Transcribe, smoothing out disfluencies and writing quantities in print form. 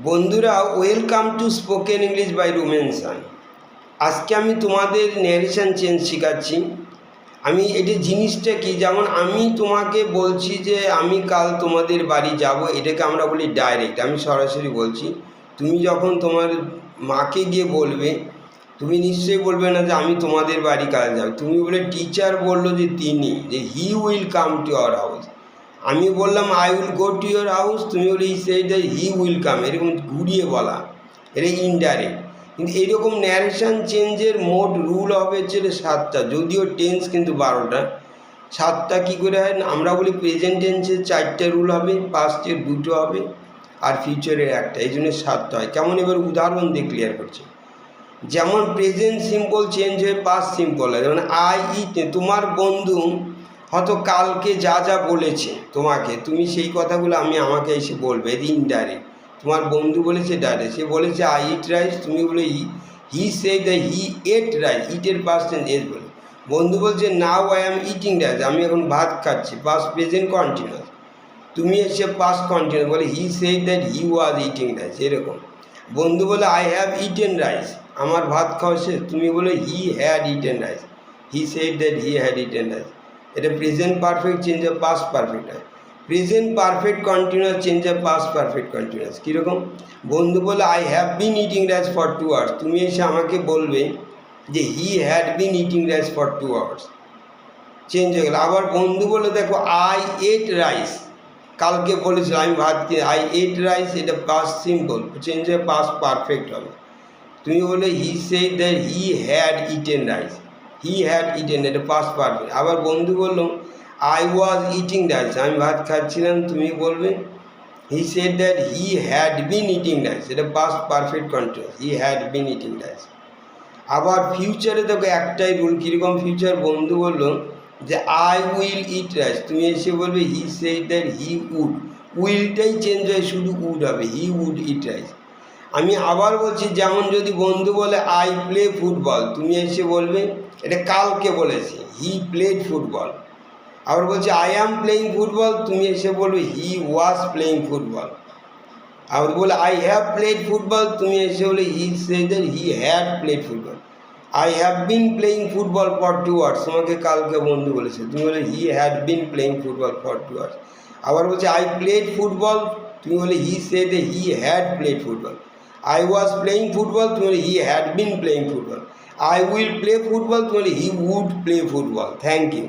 বন্ধুরা, welcome to spoken English by রুমেনসান। আজকে আমি তোমাদের ন্যারেশন চেঞ্জ শেখাচ্ছি। আমি এটা জিনিসটা কি, যেমন আমি তোমাকে বলছি যে আমি কাল তোমাদের বাড়ি যাব, এটাকে আমরা বলি ডাইরেক্ট, আমি সরাসরি বলছি। তুমি যখন তোমার মাকে গিয়ে বলবে, তুমি নিশ্চয়ই বলবে না যে আমি তোমাদের বাড়ি কাল যাব, তুমি বলে টিচার বললো যে he will come to our house. আমি বললাম I will go to your house, তুমি বলে হি উইল কাম, এরকম ঘুরিয়ে বলা, এটা ইনডাইরেক্ট। কিন্তু এইরকম ন্যারেশন চেঞ্জের মোট রুল হবে হচ্ছে 7টা, যদিও টেন্স কিন্তু 12টা। 7টা কী করে হয়, আমরা বলি প্রেজেন্ট টেন্সের 4টে রুল হবে, পাস্টের 2টো হবে, আর ফিউচারের 1টা, এই জন্য 7টা হয়। কেমন, এবার উদাহরণ দিয়ে ক্লিয়ার করছে। যেমন প্রেজেন্ট সিম্পল চেঞ্জ হয়ে পাস্ট সিম্পল হয়, যেমন আই ইট, তোমার বন্ধু হয়তো কালকে যা যা বলেছে তোমাকে, তুমি সেই কথাগুলো আমাকে এসে বলবে, এটি ইনডাইরেক্ট। তোমার বন্ধু বলেছে ডাইরেক্ট, সে বলেছে আই ইট রাইস, তুমি বলে হি said that he ate rice, ইটের পাস্ট টেন্স এস বলে। বন্ধু বলছে now I am eating rice, আমি এখন ভাত খাচ্ছি, পাস্ট প্রেজেন্ট কন্টিনিউয়াস। তুমি এসে পাস্ট কন্টিনিউয়াস বলে হি said that he was eating rice, এরকম। বন্ধু বলে আই হ্যাভ ইটেন রাইস, আমার ভাত খাওয়া শেষ, তুমি বলে he had eaten rice, he said that he had eaten rice. এটা present perfect change of past perfect হয়। Present perfect continuous change of past perfect continuous. কীরকম, বন্ধু বলে I have been eating rice for 2 hours, তুমি এসে আমাকে বলবে যে he had been eating rice for 2 hours, change হয়ে গেল। আবার বন্ধু বলে দেখো আই এট রাইস, কালকে বলেছিল আমি ভাত খেয়ে, আই এট রাইস, এটা পাস্ট সিম্পল, চেঞ্জ হয়ে পাস্ট পারফেক্ট হবে। তুমি বলে হি said that he had eaten rice, he had eaten, এটা পাস্ট পারফেক্ট। আবার বন্ধু বললো আই ওয়াজ ইটিং রাইস, আমি ভাত খাচ্ছিলাম, তুমি বলবে he said that he had been eating rice, এটা past perfect continuous, he had been eating rice. আবার ফিউচারে দেখো একটাই রুল, কীরকম ফিউচার, বন্ধু বললো যে আই উইল ইট রাইস, তুমি এসে বলবে he said that he would, উইলটাই চেঞ্জ হয়ে শুধু উড হবে, হি উড ইট রাইস। আমি আবার বলছি, যেমন যদি বন্ধু বলে আই প্লে ফুটবল, তুমি এসে বলবে এটা কালকে বলেছে, হি প্লেড ফুটবল। আবার বলছে আই অ্যাম প্লেয়িং ফুটবল, তুমি এসে বলবে হি ওয়াজ প্লেয়িং ফুটবল। আবার বলে আই হ্যাভ প্লেড ফুটবল, তুমি এসে বলে হি said that he had played football. I have been playing football for 2 hours, তোমাকে কালকে বন্ধু বলেছে, তুমি বলে he had been playing football for 2 hours. আবার বলছে আই প্লেড ফুটবল, তুমি বলে হি said that he had played football. I was playing football, he had been playing football. I will play football, he would play football. Thank you.